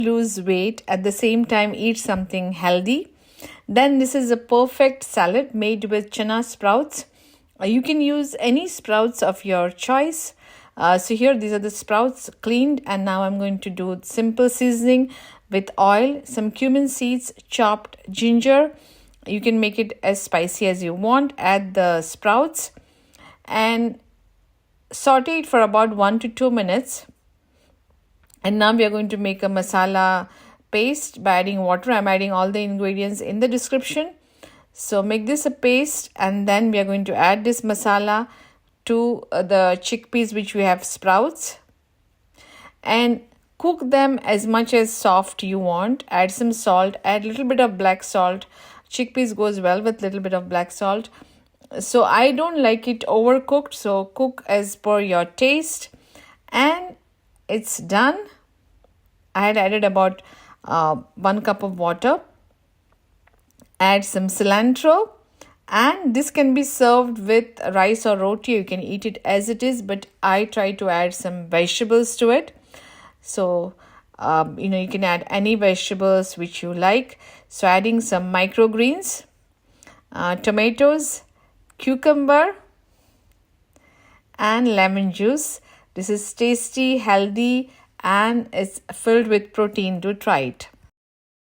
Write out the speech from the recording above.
lose weight, at the same time eat something healthy, then this is a perfect salad made with chana sprouts. You can use any sprouts of your choice. So here these are the sprouts cleaned, and now I'm going to do simple seasoning with oil, some cumin seeds, chopped ginger. You can make it as spicy as you want. Add the sprouts and saute it for about 1 to 2 minutes. And now we are going to make a masala paste by adding water. I'm adding all the ingredients in the description. So make this a paste, and then we are going to add this masala to the chickpeas which we have sprouts, and cook them as much as soft you want. Add some salt, add a little bit of black salt. Chickpeas goes well with little bit of black salt. So I don't like it overcooked, so cook as per your taste. And it's done. I had added about 1 cup of water. Add some cilantro, and this can be served with rice or roti. You can eat it as it is, but I try to add some vegetables to it. So you can add any vegetables which you like. So adding some microgreens, tomatoes, cucumber, and lemon juice. This is tasty, healthy, and it's filled with protein. Do try it.